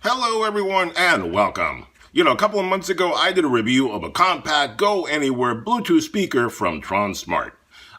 Hello everyone and welcome. A couple of months ago I did a review of a compact Go Anywhere Bluetooth speaker from Tronsmart.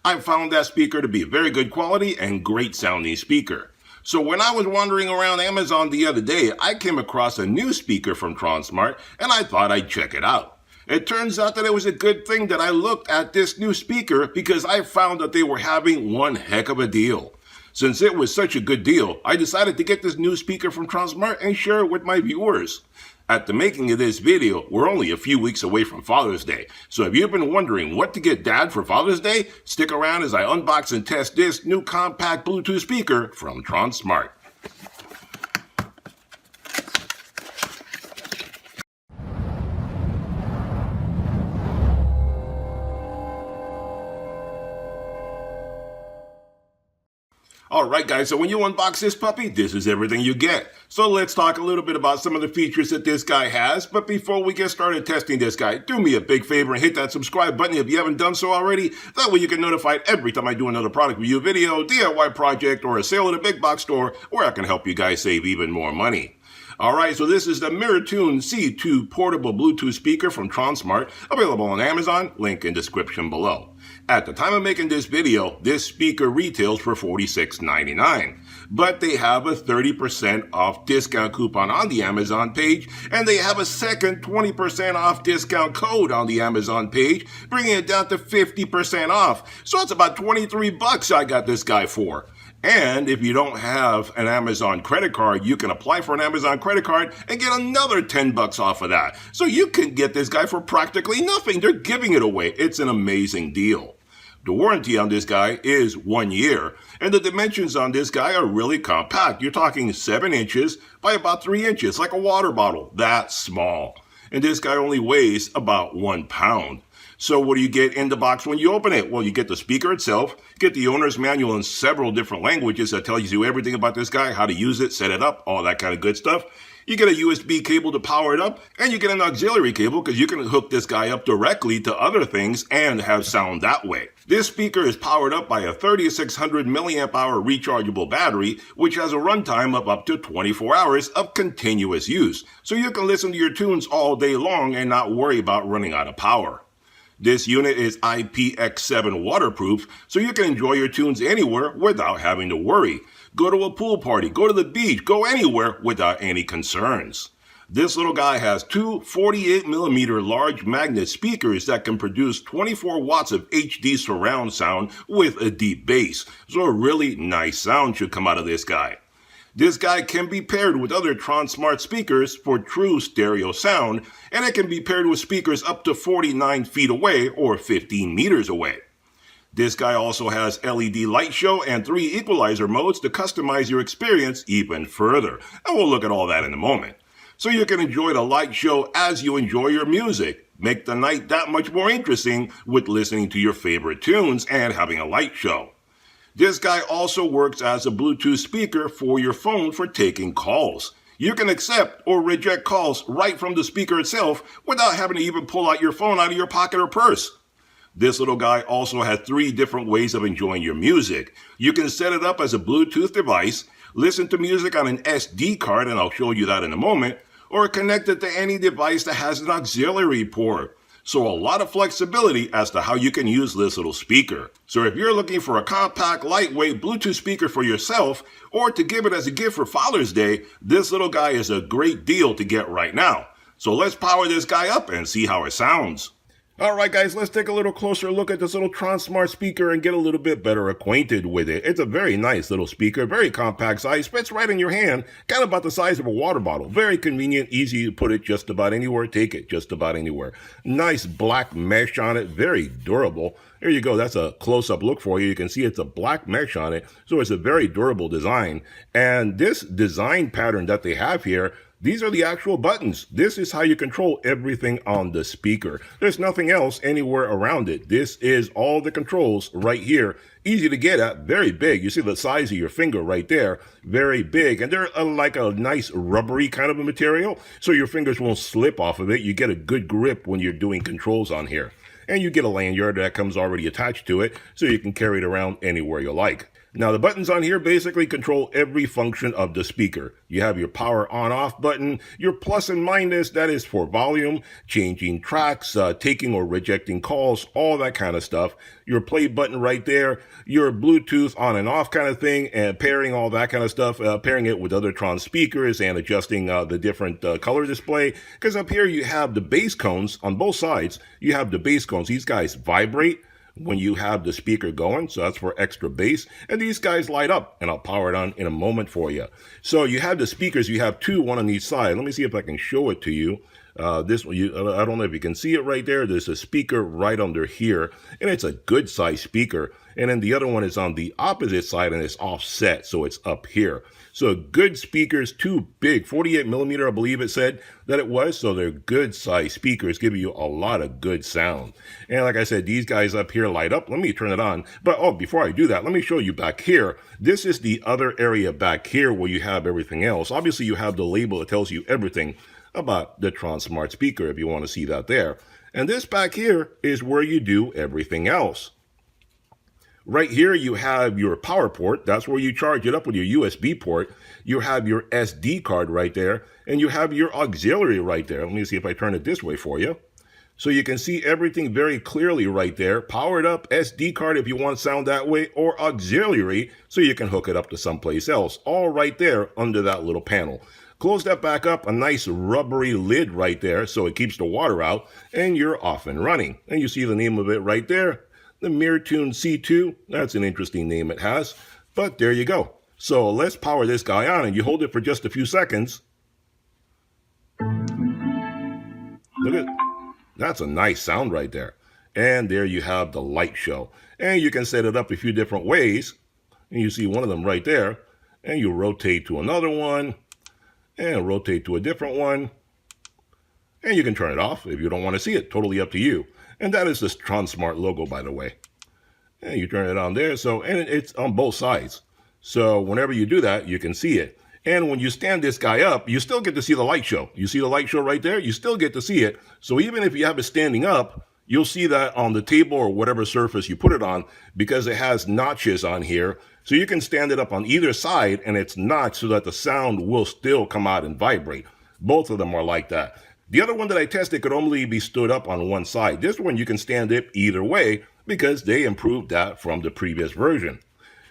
I found that speaker to be very good quality and great sounding speaker. So when I was wandering around Amazon the other day, I came across a new speaker from Tronsmart and I thought I'd check it out. It turns out that it was a good thing that I looked at this new speaker because I found that they were having one heck of a deal. Since it was such a good deal, I decided to get this new speaker from Tronsmart and share it with my viewers. At the making of this video, we're only a few weeks away from Father's Day, so if you've been wondering what to get Dad for Father's Day, stick around as I unbox and test this new compact Bluetooth speaker from Tronsmart. Alright guys, so when you unbox this puppy, this is everything you get. So let's talk a little bit about some of the features that this guy has, but before we get started testing this guy, do me a big favor and hit that subscribe button if you haven't done so already. That way you get notified every time I do another product review video, DIY project, or a sale at a big box store where I can help you guys save even more money. Alright, so this is the Mirtune C2 portable Bluetooth speaker from Tronsmart, available on Amazon, link in description below. At the time of making this video, this speaker retails for $46.99, but they have a 30% off discount coupon on the Amazon page, and they have a second 20% off discount code on the Amazon page, bringing it down to 50% off. So it's about 23 bucks I got this guy for. And if you don't have an Amazon credit card, you can apply for an Amazon credit card and get another 10 bucks off of that. So you can get this guy for practically nothing. They're giving it away. It's an amazing deal. The warranty on this guy is 1 year, and the dimensions on this guy are really compact. You're talking 7 inches by about 3 inches, like a water bottle. That's small. And this guy only weighs about 1 pound. So what do you get in the box when you open it? Well, you get the speaker itself, get the owner's manual in several different languages that tells you everything about this guy, how to use it, set it up, all that kind of good stuff. You get a USB cable to power it up, and you get an auxiliary cable because you can hook this guy up directly to other things and have sound that way. This speaker is powered up by a 3600 milliamp hour rechargeable battery, which has a runtime of up to 24 hours of continuous use. So you can listen to your tunes all day long and not worry about running out of power. This unit is IPX7 waterproof, so you can enjoy your tunes anywhere without having to worry. Go to a pool party, go to the beach, go anywhere without any concerns. This little guy has two 48mm large magnet speakers that can produce 24 watts of HD surround sound with a deep bass. So a really nice sound should come out of this guy. This guy can be paired with other Tronsmart speakers for true stereo sound, and it can be paired with speakers up to 49 feet away or 15 meters away. This guy also has LED light show and 3 equalizer modes to customize your experience even further, and we'll look at all that in a moment. So you can enjoy the light show as you enjoy your music. Make the night that much more interesting with listening to your favorite tunes and having a light show. This guy also works as a Bluetooth speaker for your phone for taking calls. You can accept or reject calls right from the speaker itself without having to even pull out your phone out of your pocket or purse. This little guy also has 3 different ways of enjoying your music. You can set it up as a Bluetooth device, listen to music on an SD card, and I'll show you that in a moment, or connect it to any device that has an auxiliary port. So a lot of flexibility as to how you can use this little speaker. So if you're looking for a compact, lightweight Bluetooth speaker for yourself, or to give it as a gift for Father's Day, this little guy is a great deal to get right now. So let's power this guy up and see how it sounds. Alright guys, let's take a little closer look at this little Tronsmart speaker and get a little bit better acquainted with it. It's a very nice little speaker, very compact size, fits right in your hand, kind of about the size of a water bottle. Very convenient, easy to put it just about anywhere, take it just about anywhere. Nice black mesh on it, very durable. There you go, that's a close-up look for you. You can see it's a black mesh on it, so it's a very durable design. And this design pattern that they have here, these are the actual buttons. This is how you control everything on the speaker. There's nothing else anywhere around it. This is all the controls right here. Easy to get at, very big. You see the size of your finger right there, very big. And they're like a nice rubbery kind of a material, so your fingers won't slip off of it. You get a good grip when you're doing controls on here. And you get a lanyard that comes already attached to it, so you can carry it around anywhere you like. Now, the buttons on here basically control every function of the speaker. You have your power on-off button, your plus and minus, that is for volume, changing tracks, taking or rejecting calls, all that kind of stuff. Your play button right there, your Bluetooth on and off kind of thing, and pairing all that kind of stuff, pairing it with other Tron speakers and adjusting the different color display. Because up here you have the bass cones on both sides. You have the bass cones. These guys vibrate when you have the speaker going, so that's for extra bass, and these guys light up, and I'll power it on in a moment for you. So you have the speakers, you have two, one on each side. Let me see if I can show it to you. This one, I don't know if you can see it right there. There's a speaker right under here, and it's a good size speaker. And then the other one is on the opposite side, and it's offset, so it's up here. So good speakers, too big, 48 millimeter, I believe it said that it was. So they're good size speakers, giving you a lot of good sound. And like I said, these guys up here light up. Let me turn it on. But before I do that, let me show you back here. This is the other area back here where you have everything else. Obviously, you have the label that tells you everything about the Tronsmart speaker, if you want to see that there. And this back here is where you do everything else. Right here, you have your power port. That's where you charge it up with your USB port. You have your SD card right there, and you have your auxiliary right there. Let me see if I turn it this way for you. So you can see everything very clearly right there. Powered up SD card if you want sound that way, or auxiliary so you can hook it up to someplace else. All right there under that little panel. Close that back up, a nice rubbery lid right there so it keeps the water out, and you're off and running. And you see the name of it right there. The Mirtune C2, that's an interesting name it has, but there you go. So let's power this guy on, and you hold it for just a few seconds. Look at, that's a nice sound right there. And there you have the light show. And you can set it up a few different ways. And you see one of them right there. And you rotate to another one, and rotate to a different one. And you can turn it off if you don't want to see it, totally up to you. And that is this Tronsmart logo, by the way. And you turn it on there, and it's on both sides. So whenever you do that, you can see it. And when you stand this guy up, you still get to see the light show. You see the light show right there? You still get to see it. So even if you have it standing up, you'll see that on the table or whatever surface you put it on, because it has notches on here. So you can stand it up on either side, and it's notched so that the sound will still come out and vibrate. Both of them are like that. The other one that I tested could only be stood up on one side. This one you can stand it either way because they improved that from the previous version.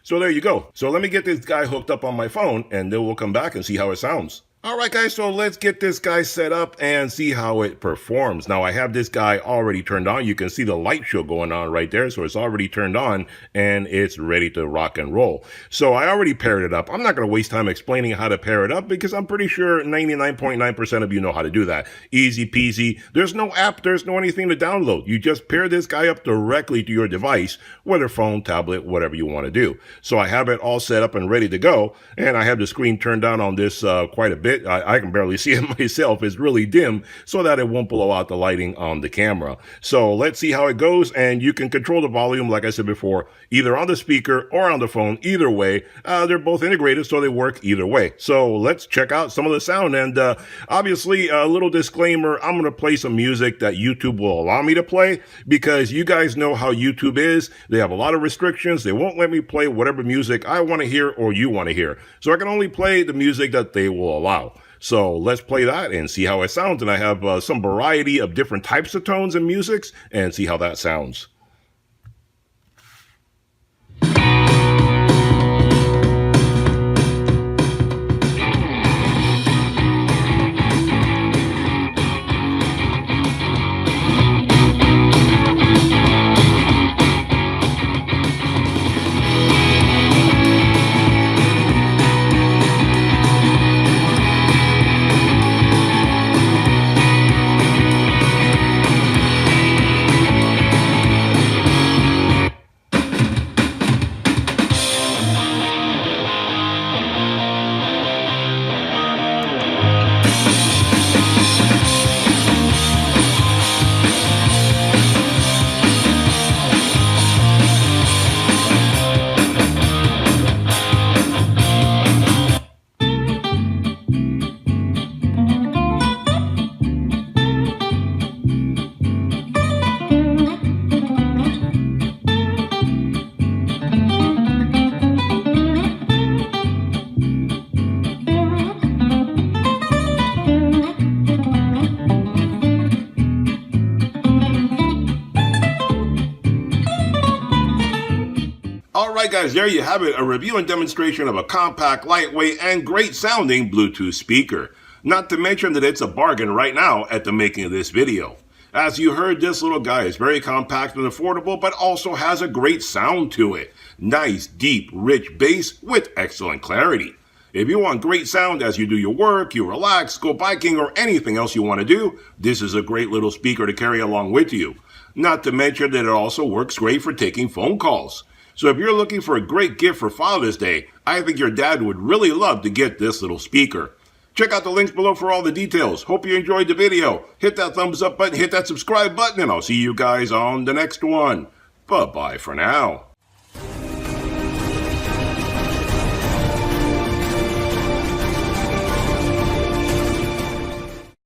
So there you go. So let me get this guy hooked up on my phone, and then we'll come back and see how it sounds. All right, guys, so let's get this guy set up and see how it performs. Now, I have this guy already turned on. You can see the light show going on right there. So it's already turned on, and it's ready to rock and roll. So I already paired it up. I'm not going to waste time explaining how to pair it up because I'm pretty sure 99.9% of you know how to do that. Easy peasy. There's no app. There's no anything to download. You just pair this guy up directly to your device, whether phone, tablet, whatever you want to do. So I have it all set up and ready to go, and I have the screen turned down on this quite a bit. I can barely see it myself. It's really dim so that it won't blow out the lighting on the camera. So let's see how it goes, and you can control the volume, like I said before, either on the speaker or on the phone. Either way, they're both integrated, so they work either way. So let's check out some of the sound, and obviously, a little disclaimer, I'm going to play some music that YouTube will allow me to play, because you guys know how YouTube is. They have a lot of restrictions. They won't let me play whatever music I want to hear or you want to hear. So I can only play the music that they will allow. So let's play that and see how it sounds. And I have some variety of different types of tones and musics, and see how that sounds. Alright guys, there you have it, a review and demonstration of a compact, lightweight, and great sounding Bluetooth speaker. Not to mention that it's a bargain right now at the making of this video. As you heard, this little guy is very compact and affordable, but also has a great sound to it. Nice, deep, rich bass with excellent clarity. If you want great sound as you do your work, you relax, go biking, or anything else you want to do, this is a great little speaker to carry along with you. Not to mention that it also works great for taking phone calls. So if you're looking for a great gift for Father's Day, I think your dad would really love to get this little speaker. Check out the links below for all the details. Hope you enjoyed the video. Hit that thumbs up button, hit that subscribe button, and I'll see you guys on the next one. Bye-bye for now.